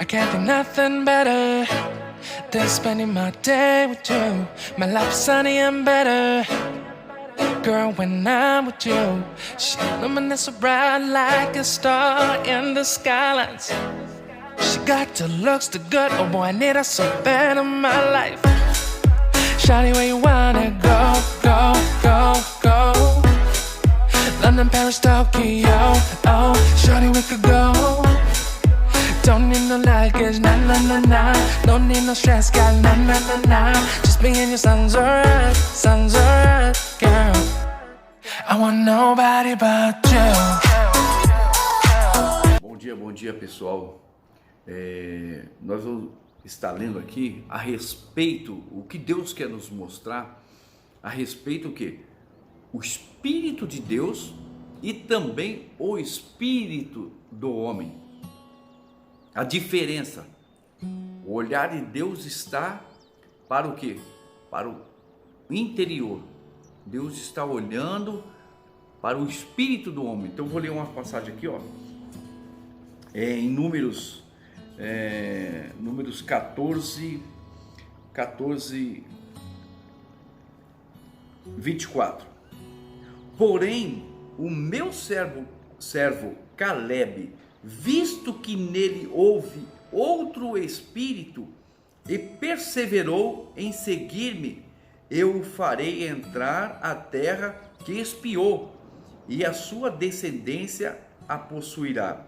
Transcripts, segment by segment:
I can't think nothing better than spending my day with you. My life's sunny and better, girl, when I'm with you. She illuminates so bright like a star in the skylines. She got the looks, the good, oh boy, I need her so bad in my life. Shawty, where you wanna go, go, go, go? London, Paris, Tokyo, oh, shawty, we could go. Don't need no luggage, nah, nah, nah, nah. Don't need no stress, girl, nah, nah, nah, nah. Just me and you sounds alright, girl. I want nobody but you. Bom dia, pessoal. Nós vamos estar lendo aqui a respeito, o que Deus quer nos mostrar, a respeito o quê? O Espírito de Deus e também o Espírito do homem. A diferença. O olhar de Deus está para o quê? Para o interior. Deus está olhando para o espírito do homem. Então eu vou ler uma passagem aqui, ó. Em Números 14, 24. Porém, o meu servo Caleb, visto que nele houve outro espírito e perseverou em seguir-me, eu o farei entrar à terra que espiou, e a sua descendência a possuirá.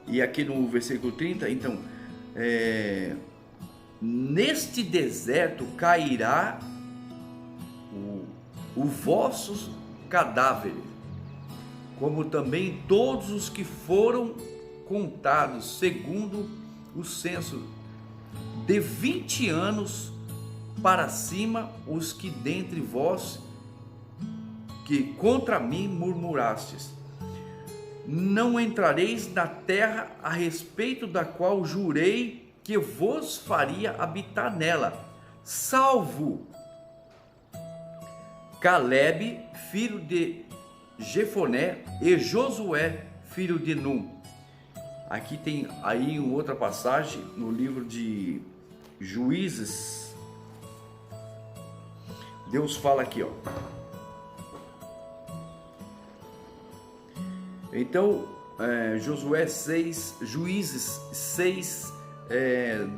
E aqui no versículo 30, então, neste deserto cairá o vossos cadáveres, como também todos os que foram contados segundo o censo, de 20 anos para cima, os que dentre vós que contra mim murmurastes. Não entrareis na terra a respeito da qual jurei que vos faria habitar nela, salvo Caleb, filho de Jefoné, e Josué, filho de Num. Aqui tem aí uma outra passagem no livro de Juízes. Deus fala aqui, ó. Então, Josué 6, Juízes 6,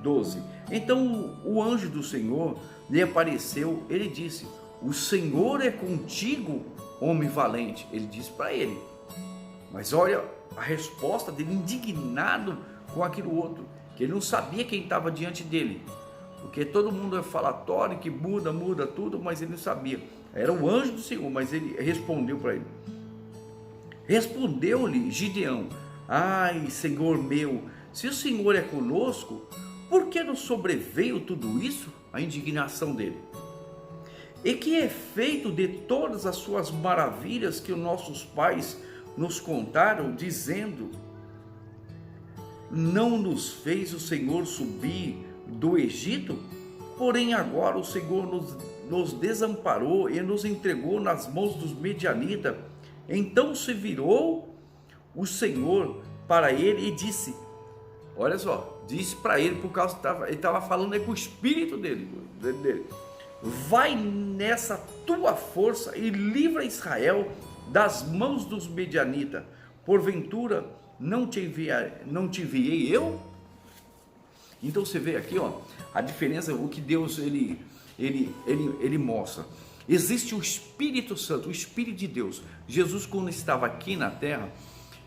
12. Então o anjo do Senhor lhe apareceu, ele disse: o Senhor é contigo, homem valente. Ele disse para ele. Mas olha a resposta dele, indignado com aquilo outro, que ele não sabia quem estava diante dele, porque todo mundo é falatório, que muda tudo, mas ele não sabia. Era o anjo do Senhor, mas ele respondeu para ele. Respondeu-lhe Gideão: ai, Senhor meu, se o Senhor é conosco, por que nos sobreveio tudo isso? A indignação dele. E que é feito de todas as suas maravilhas que os nossos pais nos contaram, dizendo: não nos fez o Senhor subir do Egito? Porém agora o Senhor nos desamparou e nos entregou nas mãos dos medianitas. Então se virou o Senhor para ele e disse, olha só, disse para ele, por causa que ele estava falando aí com o espírito dele, vai nessa tua força e livra Israel das mãos dos medianitas. Porventura não te enviei eu? Então você vê aqui, ó, a diferença, o que Deus ele mostra. Existe o Espírito Santo, o Espírito de Deus. Jesus, quando estava aqui na terra,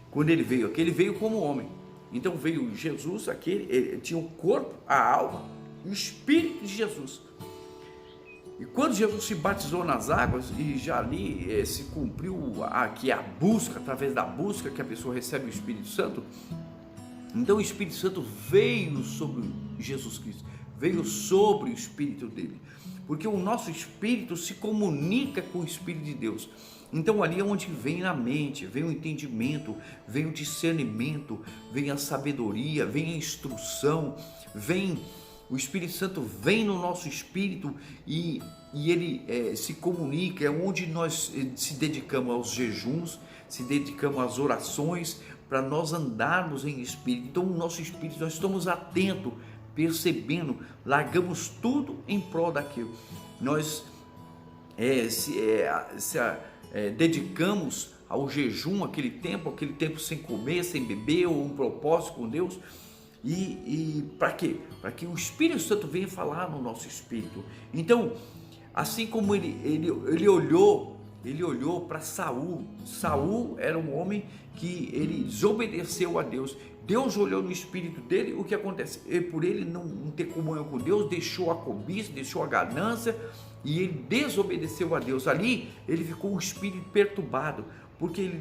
quando ele veio aqui, ele veio como homem. Então veio Jesus aqui, ele tinha o corpo, a alma e o Espírito de Jesus. E quando Jesus se batizou nas águas, e já ali se cumpriu aqui a busca, através da busca que a pessoa recebe o Espírito Santo, então o Espírito Santo veio sobre Jesus Cristo, veio sobre o Espírito dele, porque o nosso Espírito se comunica com o Espírito de Deus. Então ali é onde vem a mente, vem o entendimento, vem o discernimento, vem a sabedoria, vem a instrução, vem o Espírito Santo, vem no nosso espírito e ele se comunica, é onde nós se dedicamos aos jejuns, se dedicamos às orações, para nós andarmos em espírito. Então o nosso espírito, nós estamos atentos, percebendo, largamos tudo em prol daquilo. Nós dedicamos ao jejum, aquele tempo sem comer, sem beber, ou um propósito com Deus. E para quê? Para que o Espírito Santo venha falar no nosso espírito. Então, assim como ele olhou para Saul. Saul era um homem que ele desobedeceu a Deus. Deus olhou no espírito dele. O que acontece? Por ele não ter comunhão com Deus, deixou a cobiça, deixou a ganância, e ele desobedeceu a Deus. Ali ele ficou um espírito perturbado, porque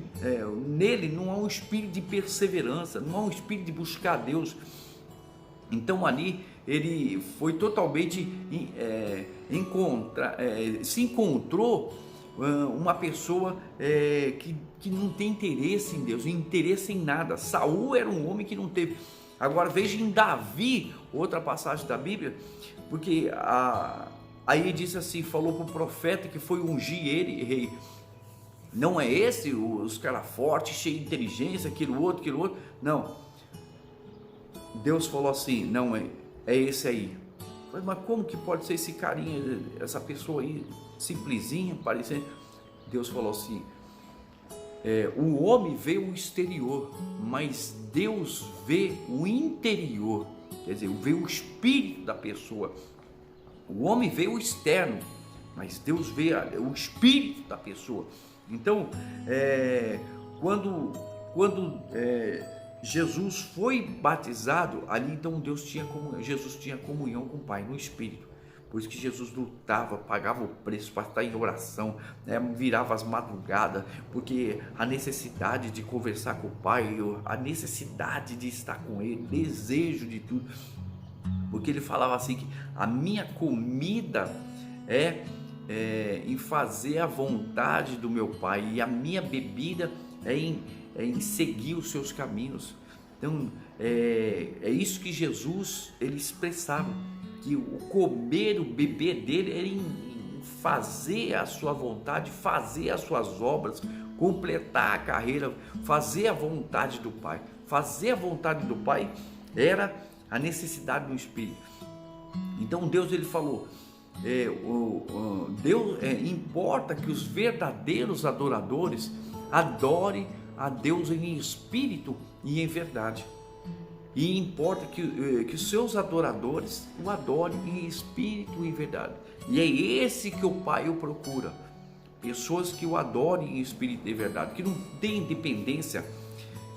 nele não há um espírito de perseverança, não há um espírito de buscar a Deus. Então ali ele foi totalmente se encontrou uma pessoa que não tem interesse em Deus, interesse em nada. Saul era um homem que não teve. Agora veja em Davi, outra passagem da Bíblia, porque aí diz assim, falou para o profeta que foi ungir ele rei. Não é esse os caras fortes, cheios de inteligência, aquilo outro, não. Deus falou assim, não é esse aí. Mas como que pode ser esse carinha, essa pessoa aí, simplesinha, parecendo? Deus falou assim, o homem vê o exterior, mas Deus vê o interior, quer dizer, vê o espírito da pessoa. O homem vê o externo, mas Deus vê o espírito da pessoa. Então, quando Jesus foi batizado, ali então Jesus tinha comunhão com o Pai no Espírito. Por isso que Jesus lutava, pagava o preço para estar em oração, virava as madrugadas, porque a necessidade de conversar com o Pai, a necessidade de estar com Ele, desejo de tudo. Porque ele falava assim que a minha comida em fazer a vontade do meu Pai, e a minha bebida é em seguir os seus caminhos. Então é isso que Jesus ele expressava, que o comer, o beber dele era em fazer a sua vontade, fazer as suas obras, completar a carreira, fazer a vontade do Pai. Fazer a vontade do Pai era a necessidade do Espírito. Então Deus ele falou, Deus importa que os verdadeiros adoradores adorem a Deus em espírito e em verdade. E importa que os seus adoradores o adorem em espírito e em verdade. E é esse que o Pai o procura. Pessoas que o adorem em espírito e em verdade, que não tem dependência.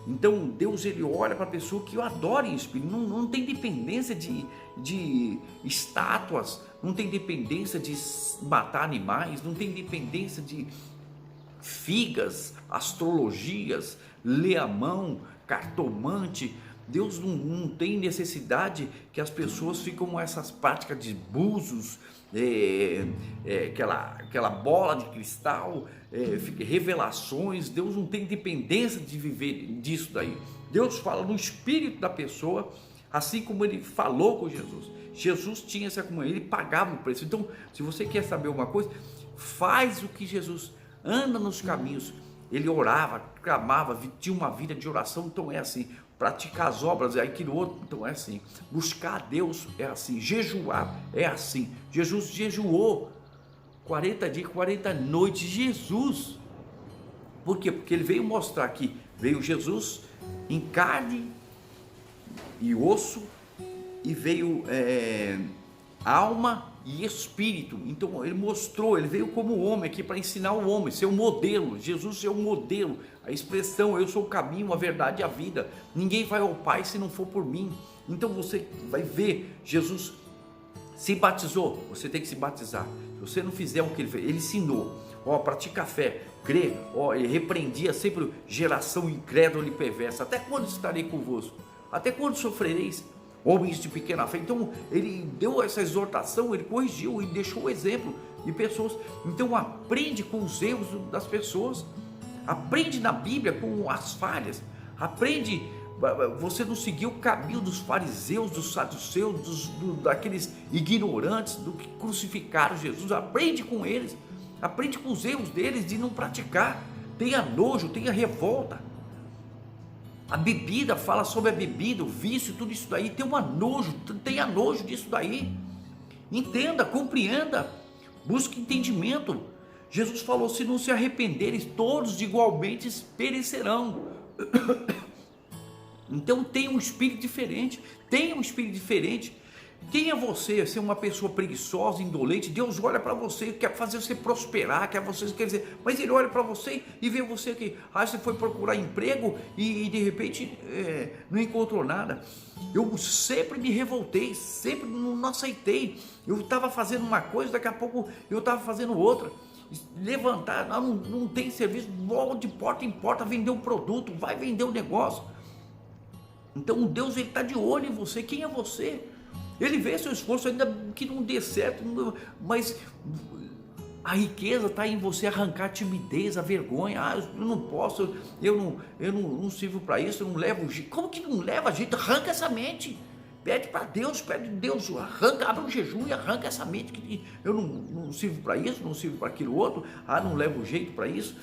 Então Deus ele olha para a pessoa que o adora em espírito, não tem dependência de estátuas, não tem dependência de matar animais, não tem dependência de figas, astrologias, ler a mão, cartomante. Deus não tem necessidade que as pessoas ficam com essas práticas de búzios, aquela bola de cristal, revelações. Deus não tem dependência de viver disso daí. Deus fala no espírito da pessoa, assim como ele falou com Jesus. Jesus tinha essa comunhão, ele pagava o preço. Então, se você quer saber uma coisa, faz o que Jesus, anda nos caminhos. Ele orava, clamava, tinha uma vida de oração. Então é assim, praticar as obras é aquilo outro, então é assim, buscar a Deus é assim, jejuar é assim. Jesus jejuou 40 dias, 40 noites, Jesus. Por quê? Porque ele veio mostrar que veio Jesus em carne e osso, e veio alma e espírito. Então ele mostrou, ele veio como homem aqui para ensinar o homem, ser um modelo. Jesus é um modelo, a expressão eu sou o caminho, a verdade e a vida, ninguém vai ao Pai se não for por mim. Então você vai ver, Jesus se batizou, você tem que se batizar. Se você não fizer o que ele fez, ele ensinou, pratica a fé, crê, ele repreendia sempre geração incrédula e perversa. Até quando estarei convosco? Até quando sofrereis, homens de pequena fé? Então ele deu essa exortação, ele corrigiu e deixou o exemplo de pessoas. Então aprende com os erros das pessoas, aprende na Bíblia com as falhas, aprende. Você não seguiu o caminho dos fariseus, dos saduceus, daqueles ignorantes, do que crucificaram Jesus. Aprende com eles, aprende com os erros deles de não praticar. Tenha nojo, tenha revolta. A bebida, fala sobre a bebida, o vício, tudo isso daí, tenha nojo disso daí. Entenda, compreenda, busque entendimento. Jesus falou: se não se arrependerem, todos igualmente perecerão. Então tenha um espírito diferente, tenha um espírito diferente. Quem é você? Ser uma pessoa preguiçosa, indolente? Deus olha para você, quer fazer você prosperar, quer dizer, mas Ele olha para você e vê você que você foi procurar emprego e de repente não encontrou nada. Eu sempre me revoltei, sempre não aceitei. Eu estava fazendo uma coisa, daqui a pouco eu estava fazendo outra. Levantar, não tem serviço, volta de porta em porta, vender um produto, vai vender um negócio. Então Deus, Ele está de olho em você. Quem é você? Ele vê seu esforço, ainda que não dê certo, mas a riqueza está em você arrancar a timidez, a vergonha. Eu não posso, eu não sirvo para isso, eu não levo jeito. Como que não leva jeito? Arranca essa mente. Pede para Deus, arranca, abre um jejum e arranca essa mente que eu não sirvo para isso, não sirvo para aquilo outro, não levo jeito para isso.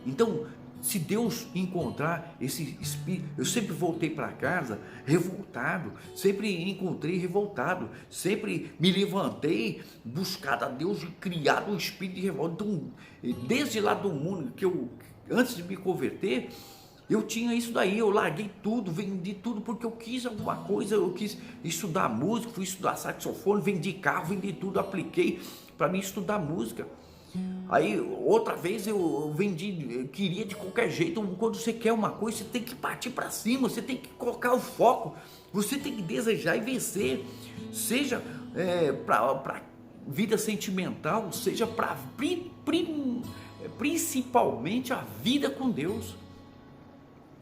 Então, se Deus encontrar esse espírito, eu sempre voltei para casa revoltado, sempre encontrei revoltado, sempre me levantei, buscado a Deus e criado um espírito de revolta. Então, desde lá do mundo, antes de me converter, eu tinha isso daí, eu larguei tudo, vendi tudo porque eu quis alguma coisa, eu quis estudar música, fui estudar saxofone, vendi carro, vendi tudo, apliquei para mim estudar música. Aí outra vez eu vendi, queria de qualquer jeito. Quando você quer uma coisa, você tem que partir para cima, você tem que colocar o foco, você tem que desejar e vencer, seja para vida sentimental, seja para principalmente a vida com Deus,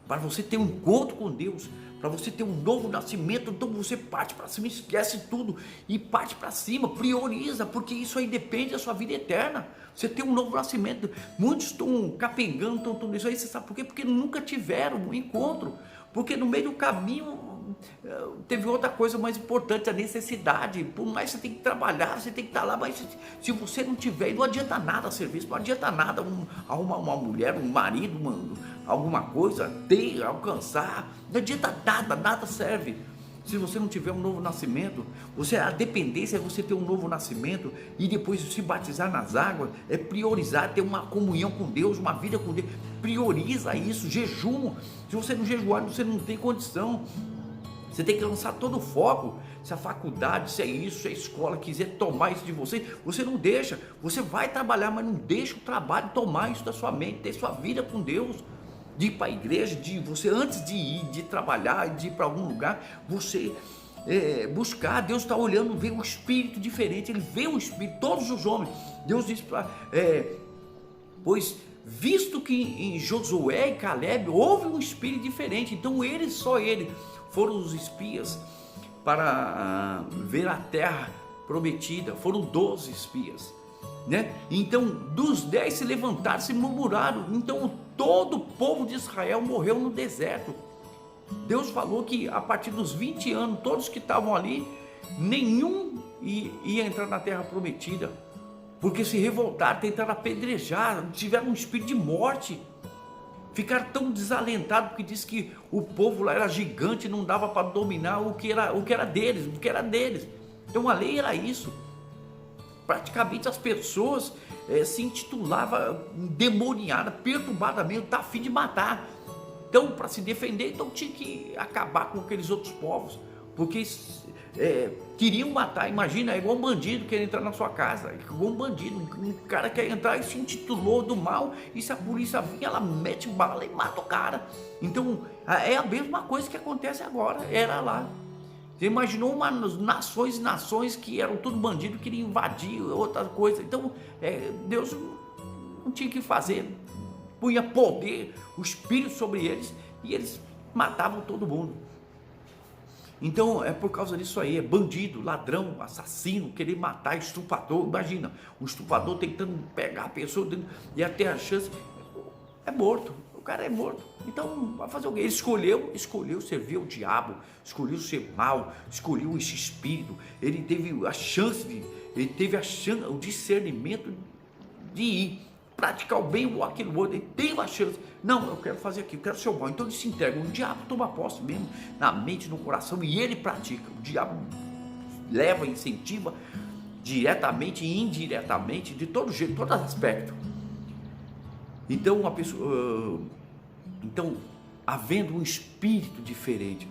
para você ter um encontro com Deus, para você ter um novo nascimento. Então você parte para cima, esquece tudo e parte para cima, prioriza, porque isso aí depende da sua vida eterna. Você tem um novo nascimento. Muitos estão capengando, estão tudo isso aí, você sabe por quê? Porque nunca tiveram um encontro, porque no meio do caminho teve outra coisa mais importante, a necessidade. Por mais você tem que trabalhar, você tem que estar lá, mas se você não tiver, não adianta nada serviço, não adianta nada arrumar uma mulher, um marido, alguma coisa, alcançar, não adianta nada serve. Se você não tiver um novo nascimento, a dependência é você ter um novo nascimento e depois se batizar nas águas, é priorizar, ter uma comunhão com Deus, uma vida com Deus, prioriza isso, jejum. Se você não jejuar, você não tem condição. Você tem que lançar todo o foco. Se a faculdade, se é isso, se a escola quiser tomar isso de você, você não deixa. Você vai trabalhar, mas não deixa o trabalho tomar isso da sua mente, ter sua vida com Deus. De ir para a igreja, de você antes de ir, de trabalhar, de ir para algum lugar, você buscar. Deus está olhando, vê um espírito diferente, Ele vê um espírito, todos os homens. Deus diz pois visto que em Josué e Caleb houve um espírito diferente, então só ele foram os espias para ver a terra prometida. Foram 12 espias, né? Então dos 10 se levantaram, se murmuraram. Então todo o povo de Israel morreu no deserto. Deus falou que a partir dos 20 anos, todos que estavam ali, nenhum ia entrar na terra prometida, porque se revoltaram, tentaram apedrejar, tiveram um espírito de morte, ficaram tão desalentados, porque diz que o povo lá era gigante, não dava para dominar o que era deles. Então a lei era isso. Praticamente as pessoas se intitulavam endemoniada, perturbada mesmo, tá a fim de matar. Então, para se defender, então tinha que acabar com aqueles outros povos, porque queriam matar. Imagina, é igual um bandido querer entrar na sua casa, é igual um bandido, um cara quer entrar e se intitulou do mal, e se a polícia vinha, ela mete bala e mata o cara. Então, é a mesma coisa que acontece agora, era lá. Você imaginou nações e nações que eram tudo bandido, queriam invadir outra coisa. Então, Deus não tinha que fazer, punha poder, o espírito sobre eles, e eles matavam todo mundo. Então é por causa disso aí, é bandido, ladrão, assassino, querer matar, estuprador. Imagina, um estuprador tentando pegar a pessoa e até a chance, é morto, o cara é morto. Então vai fazer o quê? Ele escolheu servir ao diabo, escolheu ser mau, escolheu esse espírito. Ele teve o discernimento de ir. praticar o bem ou aquilo outro, ele tem uma chance. Não, eu quero fazer aquilo, eu quero ser o mal. Então ele se entrega, o diabo toma posse mesmo na mente, no coração, e ele pratica. O diabo leva, incentiva diretamente e indiretamente, de todo jeito, todo aspecto. Então uma pessoa, havendo um espírito diferente,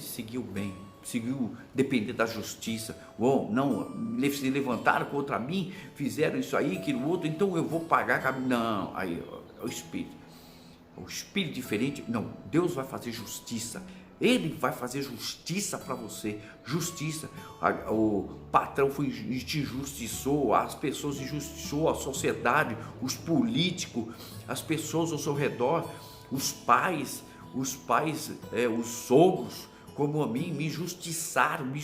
seguiu bem, seguiu depender da justiça. Não, se levantaram contra mim, fizeram isso aí, aquilo outro, então eu vou pagar. Não, aí o espírito diferente. Não, Deus vai fazer justiça. Ele vai fazer justiça para você, justiça. O patrão te injustiçou, as pessoas injustiçou, a sociedade, os políticos, as pessoas ao seu redor, os pais, os sogros, como a mim, me injustiçaram, me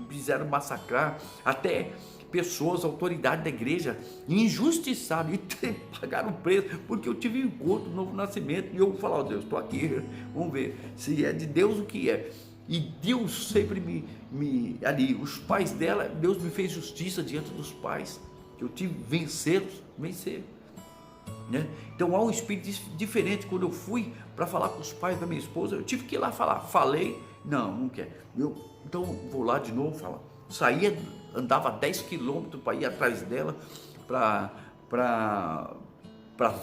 fizeram massacrar, até pessoas, autoridade da igreja, injustiçaram e pagaram preço, porque eu tive um encontro, um novo nascimento, e eu vou falar, Deus, estou aqui, vamos ver se é de Deus o que é. E Deus sempre ali, os pais dela, Deus me fez justiça diante dos pais, que eu tive vencer, né? Então há um espírito diferente. Quando eu fui para falar com os pais da minha esposa, eu tive que ir lá falar, falei, não quer, então vou lá de novo falar. Saía, andava 10 quilômetros para ir atrás dela, para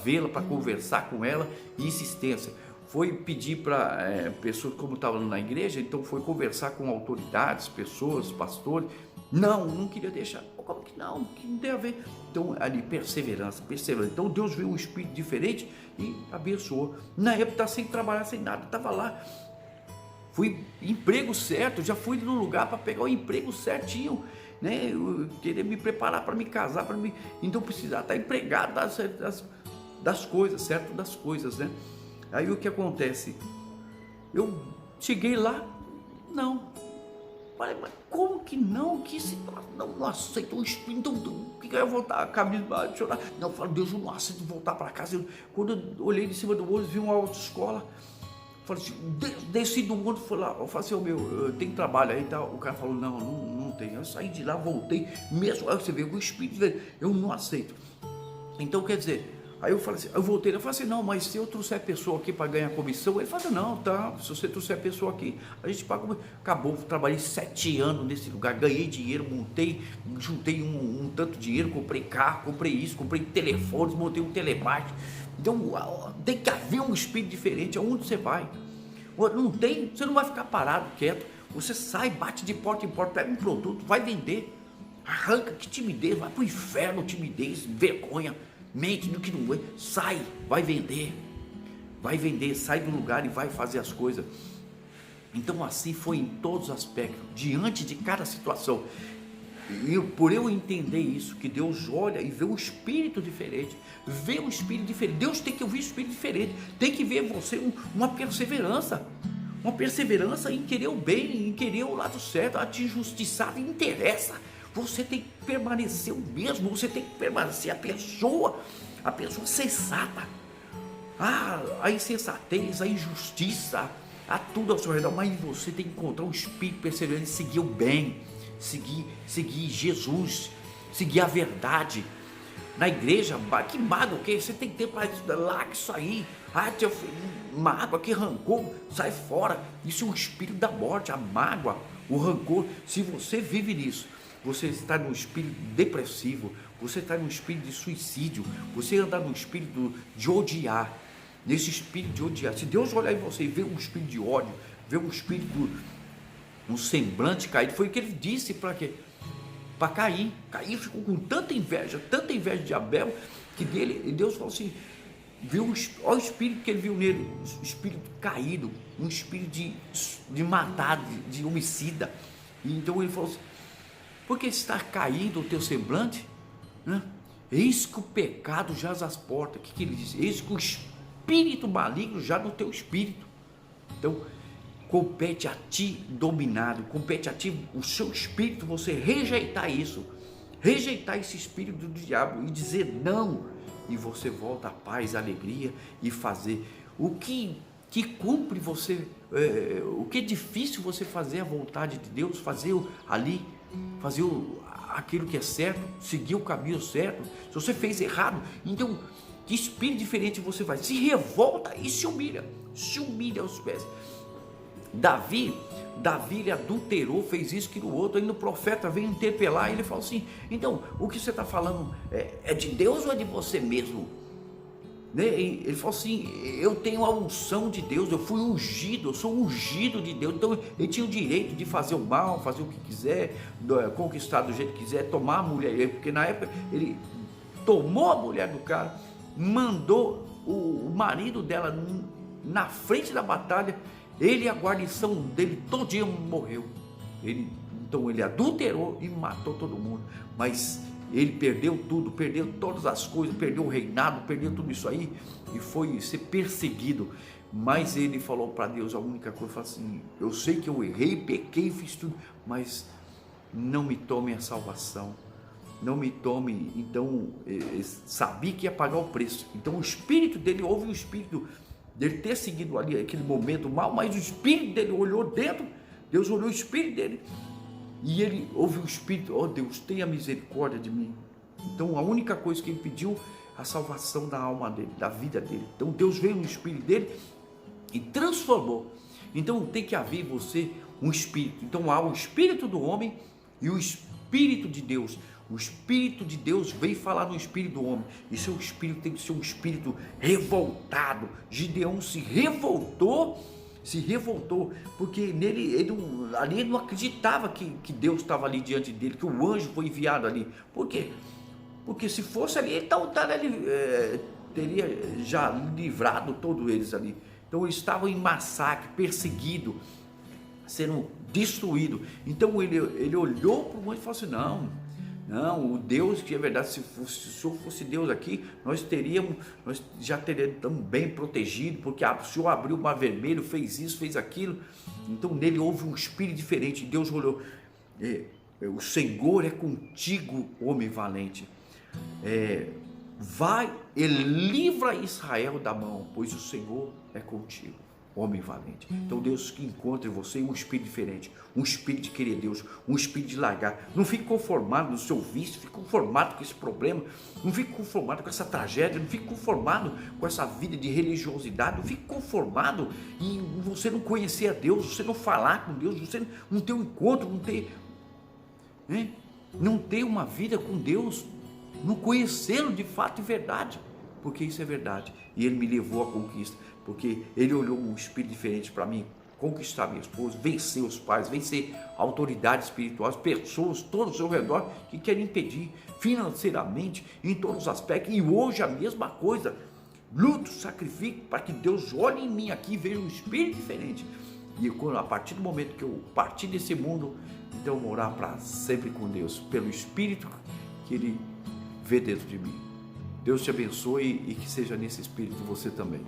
vê-la, para conversar com ela, e insistência. Foi pedir para pessoas, como estavam na igreja, então foi conversar com autoridades, pessoas, pastores. Não queria deixar. Como que não? Que não tem a ver. Então, ali, perseverança. Então, Deus viu um espírito diferente e abençoou. Na época, estava sem trabalhar, sem nada, estava lá. Fui emprego certo, já fui no lugar para pegar o emprego certinho, né? Eu queria me preparar para me casar, então precisava estar empregado das coisas, certo? Das coisas, né? Aí o que acontece? Eu cheguei lá, não. Falei, mas como que não? Que situação? Não aceito o espírito. Então, o que eu ia voltar? Caminho de chorar. Não, eu falo, Deus, eu não aceito voltar para casa. Quando eu olhei de cima do ônibus, vi uma autoescola. Falei assim, desci do ônibus, fui lá. Eu falei assim, eu tenho trabalho aí e tal. O cara falou, não tem. Eu saí de lá, voltei. Mesmo, aí você vê o espírito, eu não aceito. Então, quer dizer, aí eu falei assim, eu voltei, eu falei assim, não, mas se eu trouxer a pessoa aqui para ganhar comissão, ele falou, não, tá, se você trouxer a pessoa aqui, a gente paga. Acabou, trabalhei 7 anos nesse lugar, ganhei dinheiro, juntei um tanto de dinheiro, comprei carro, comprei isso, comprei telefones, montei um telemarketing. Então, tem que haver um espírito diferente, aonde você vai. Não tem, você não vai ficar parado, quieto, você sai, bate de porta em porta, pega um produto, vai vender, arranca, que timidez, vai pro inferno, timidez, vergonha, mente do que não é, sai, vai vender, sai do lugar e vai fazer as coisas. Então assim foi em todos os aspectos, diante de cada situação. Por eu entender isso, que Deus olha e vê um espírito diferente, Deus tem que ouvir um espírito diferente, tem que ver você uma perseverança em querer o bem, em querer o lado certo. A te injustiçar não interessa, você tem que permanecer o mesmo, você tem que permanecer a pessoa sensata. A insensatez, a injustiça, há tudo ao seu redor, mas você tem que encontrar um espírito perseverante, seguir o bem, seguir Jesus, seguir a verdade. Na igreja, que mágoa, que você tem tempo para estudar, larga isso aí. Mágoa, que rancor, sai fora. Isso é um espírito da morte, a mágoa, o rancor. Se você vive nisso, você está num espírito depressivo, você está num espírito de suicídio, você anda num espírito de odiar, nesse espírito de odiar. Se Deus olhar em você e ver um espírito de ódio, ver um espírito, um semblante caído, foi o que ele disse para quê? Para Caim. Caim ficou com tanta inveja de Abel, que e Deus falou assim, viu, olha o espírito que ele viu nele, um espírito caído, um espírito de matar, de homicida. E então ele falou assim, porque está caído o teu semblante, né? Eis que o pecado jaz às portas. O que ele diz? Eis que o espírito maligno já no teu espírito. Então compete a ti dominado, compete a ti o seu espírito, você rejeitar isso, rejeitar esse espírito do diabo e dizer não, e você volta à paz, à alegria, e fazer o que cumpre você, o que é difícil você fazer a vontade de Deus, fazer ali fazer aquilo que é certo, seguir o caminho certo. Se você fez errado, então que espírito diferente você vai? Se revolta e se humilha aos pés. Davi ele adulterou, fez isso, aquilo, outro. Aí no profeta veio interpelar e ele falou assim: então, o que você está falando é de Deus ou é de você mesmo? Né? Ele falou assim: eu tenho a unção de Deus, eu fui ungido, eu sou ungido de Deus. Então ele tinha o direito de fazer o mal, fazer o que quiser, conquistar do jeito que quiser, tomar a mulher, porque na época ele tomou a mulher do cara, mandou o marido dela na frente da batalha. Ele e a guarnição dele todinho morreu. Então ele adulterou e matou todo mundo. Mas ele perdeu tudo, perdeu todas as coisas, perdeu o reinado, perdeu tudo isso aí e foi ser perseguido. Mas ele falou para Deus a única coisa, falou assim: eu sei que eu errei, pequei, fiz tudo, mas não me tome a salvação. Não me tome. Então sabia que ia pagar o preço. Então o espírito dele, houve o espírito dele ter seguido ali aquele momento mal, mas o espírito dele olhou dentro, Deus olhou o espírito dele e ele ouve o espírito: ó Deus, tenha misericórdia de mim. Então a única coisa que ele pediu, a salvação da alma dele, da vida dele. Então Deus veio no espírito dele e transformou. Então tem que haver em você um espírito. Então há o espírito do homem e o espírito de Deus. O Espírito de Deus veio falar no espírito do homem. E seu espírito tem que ser um espírito revoltado. Gideão se revoltou, porque nele, ele não acreditava que Deus estava ali diante dele, que o anjo foi enviado ali. Por quê? Porque se fosse ali, ele teria já livrado todos eles ali. Então eles estavam em massacre, perseguido, sendo destruído. Então ele olhou para o anjo e falou assim: não, o Deus que é verdade, se o Senhor fosse Deus aqui, nós já teríamos bem protegido, porque o Senhor abriu o mar vermelho, fez isso, fez aquilo. Então nele houve um espírito diferente. Deus olhou: o Senhor é contigo, homem valente. Vai e livra Israel da mão, pois o Senhor é contigo, homem valente. Então Deus que encontre em você um espírito diferente, um espírito de querer Deus, um espírito de largar. Não fique conformado no seu vício, fique conformado com esse problema, não fique conformado com essa tragédia, não fique conformado com essa vida de religiosidade, não fique conformado em você não conhecer a Deus, você não falar com Deus, você não ter um encontro, não ter uma vida com Deus, não conhecê-lo de fato e verdade, porque isso é verdade. E ele me levou à conquista, porque ele olhou um espírito diferente para mim, conquistar minha esposa, vencer os pais, vencer autoridades espirituais, pessoas todos ao seu redor que querem impedir financeiramente, em todos os aspectos. E hoje a mesma coisa, luto, sacrifico para que Deus olhe em mim aqui e veja um espírito diferente. E a partir do momento que eu partir desse mundo, então eu morar para sempre com Deus, pelo espírito que ele vê dentro de mim. Deus te abençoe e que seja nesse espírito você também.